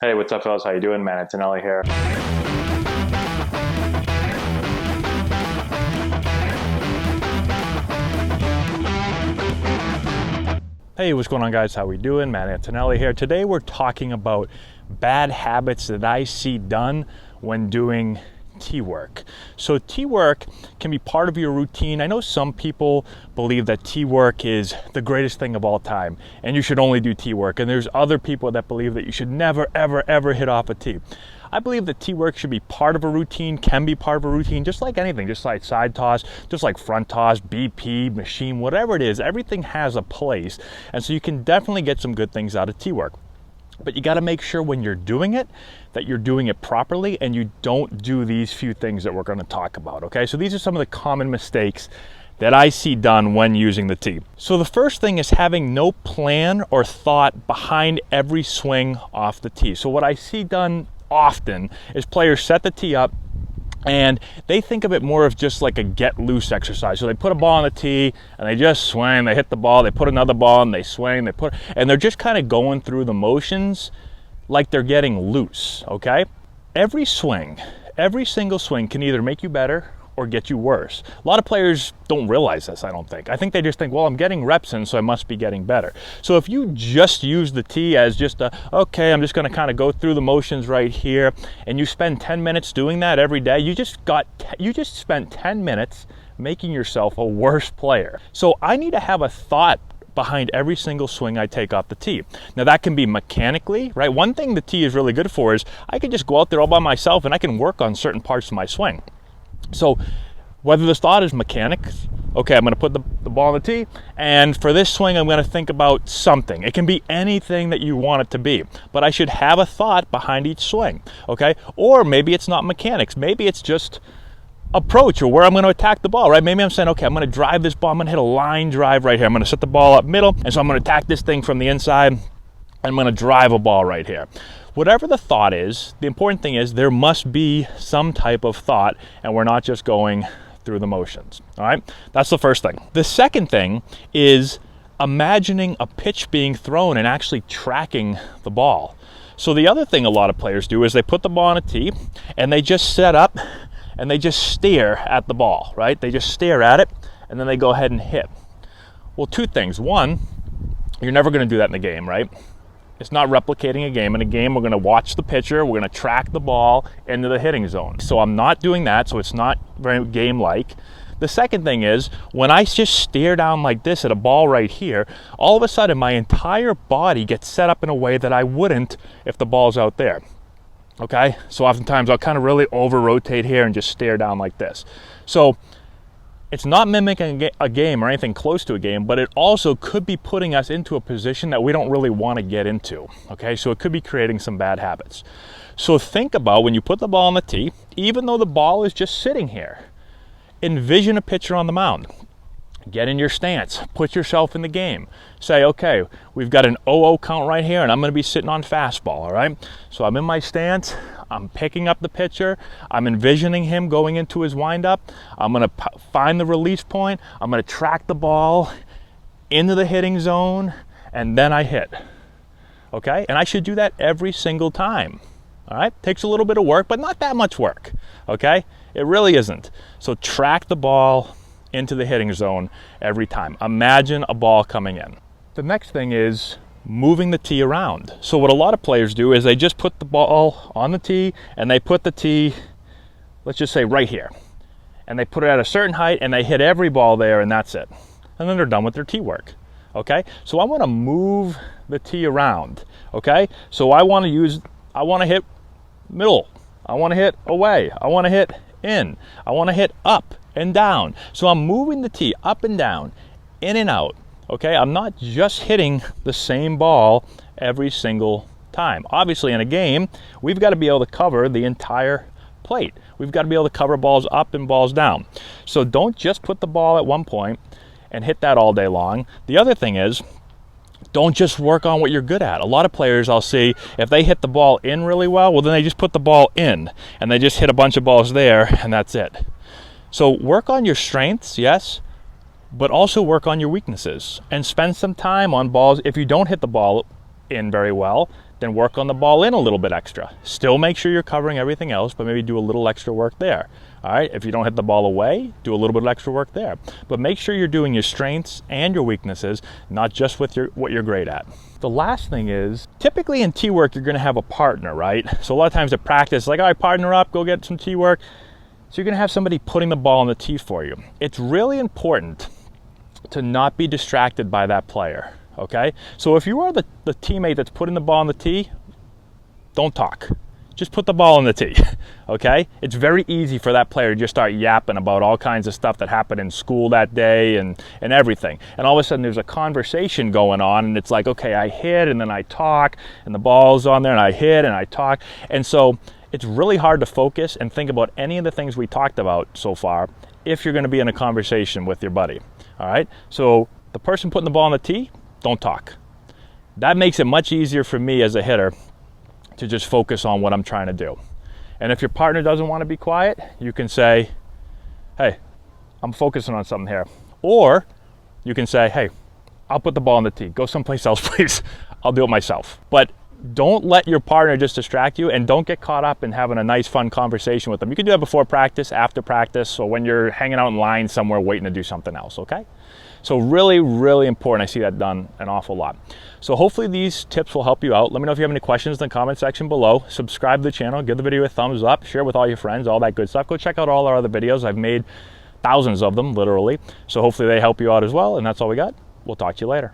Hey, what's up, fellas? How you doing, man? Antonelli here. Hey, what's going on, guys? How we doing? Matt Antonelli here. Today we're talking about bad habits that I see done when doing T work. So T work can be part of your routine. I know some people believe that T work is the greatest thing of all time and you should only do T work. And there's other people that believe that you should never, ever hit off a T. I believe that T work should be part of a routine, can be part of a routine, just like anything, just like side toss, just like front toss, BP, machine, whatever it is, everything has a place. And so you can definitely get some good things out of T work. But you got to make sure when you're doing it that you're doing it properly and you don't do these few things that we're going to talk about, okay? So these are some of the common mistakes that I see done when using the tee. So the first thing is having no plan or thought behind every swing off the tee. So what I see done often is players set the tee up and they think of it more of just like a get loose exercise. So they put a ball on the tee and they just swing, they hit the ball, they put another ball and they swing, and they're just kind of going through the motions like they're getting loose, okay? Every swing, every single swing can either make you better or get you worse. A lot of players don't realize this, I don't think. I think they just think, well, I'm getting reps in, so I must be getting better. So if you just use the tee as just okay, I'm just gonna kind of go through the motions right here, and you spend 10 minutes doing that every day, you just spent 10 minutes making yourself a worse player. So I need to have a thought behind every single swing I take off the tee. Now that can be mechanically, right? One thing the tee is really good for is I can just go out there all by myself and I can work on certain parts of my swing. So whether this thought is mechanics, okay, I'm going to put the ball on the tee, and for this swing, I'm going to think about something. It can be anything that you want it to be, but I should have a thought behind each swing, okay? Or maybe it's not mechanics. Maybe it's just approach or where I'm going to attack the ball, right? Maybe I'm saying, okay, I'm going to drive this ball. I'm going to hit a line drive right here. I'm going to set the ball up middle, and so I'm going to attack this thing from the inside. I'm going to drive a ball right here. Whatever the thought is, the important thing is there must be some type of thought and we're not just going through the motions, all right? That's the first thing. The second thing is imagining a pitch being thrown and actually tracking the ball. So the other thing a lot of players do is they put the ball on a tee and they just set up and they just stare at the ball, right? They just stare at it and then they go ahead and hit. Well, two things. One, you're never going to do that in the game, right? It's not replicating a game. In a game, we're going to watch the pitcher, we're going to track the ball into the hitting zone. So I'm not doing that, so it's not very game-like. The second thing is, when I just stare down like this at a ball right here, all of a sudden my entire body gets set up in a way that I wouldn't if the ball's out there. Okay? So oftentimes I'll kind of really over-rotate here and just stare down like this. So it's not mimicking a game or anything close to a game, but it also could be putting us into a position that we don't really want to get into, okay? So it could be creating some bad habits. So think about when you put the ball on the tee, even though the ball is just sitting here, envision a pitcher on the mound. Get in your stance, put yourself in the game. Say, okay, we've got an 0-0 count right here and I'm gonna be sitting on fastball, all right? So I'm in my stance, I'm picking up the pitcher, I'm envisioning him going into his windup, I'm gonna find the release point, I'm gonna track the ball into the hitting zone, and then I hit, okay? And I should do that every single time, all right? Takes a little bit of work, but not that much work, okay? It really isn't. So track the ball into the hitting zone every time. Imagine a ball coming in. The next thing is moving the tee around. So what a lot of players do is they just put the ball on the tee and they put the tee, let's just say right here, and they put it at a certain height and they hit every ball there and that's it. And then they're done with their tee work, okay? So I want to move the tee around, okay? So I want to hit middle, I want to hit away, I want to hit in, I want to hit up and down. So I'm moving the tee up and down, in and out, okay? I'm not just hitting the same ball every single time. Obviously in a game, we've got to be able to cover the entire plate. We've got to be able to cover balls up and balls down. So don't just put the ball at one point and hit that all day long. The other thing is, don't just work on what you're good at. A lot of players I'll see, if they hit the ball in really well, then they just put the ball in and they just hit a bunch of balls there and that's it. So work on your strengths, yes, but also work on your weaknesses and spend some time on balls. If you don't hit the ball in very well, then work on the ball in a little bit extra. Still make sure you're covering everything else, but maybe do a little extra work there. All right, if you don't hit the ball away, do a little bit of extra work there. But make sure you're doing your strengths and your weaknesses, not just with what you're great at. The last thing is, typically in T work, you're gonna have a partner, right? So a lot of times at practice, like, all right, partner up, go get some T work. So you're gonna have somebody putting the ball on the tee for you. It's really important to not be distracted by that player, okay? So if you are the teammate that's putting the ball on the tee, don't talk. Just put the ball on the tee, okay? It's very easy for that player to just start yapping about all kinds of stuff that happened in school that day and everything. And all of a sudden there's a conversation going on, and it's like, okay, I hit and then I talk, and the ball's on there and I hit and I talk. And so it's really hard to focus and think about any of the things we talked about so far if you're gonna be in a conversation with your buddy, all right? So the person putting the ball on the tee, don't talk. That makes it much easier for me as a hitter to just focus on what I'm trying to do. And if your partner doesn't want to be quiet, you can say, hey, I'm focusing on something here. Or you can say, hey, I'll put the ball on the tee. Go someplace else, please. I'll do it myself. But don't let your partner just distract you, and don't get caught up in having a nice, fun conversation with them. You can do that before practice, after practice, or when you're hanging out in line somewhere waiting to do something else, okay? So really, really important. I see that done an awful lot. So hopefully these tips will help you out. Let me know if you have any questions in the comment section below. Subscribe to the channel, give the video a thumbs up, share with all your friends, all that good stuff. Go check out all our other videos. I've made thousands of them, literally. So hopefully they help you out as well. And that's all we got. We'll talk to you later.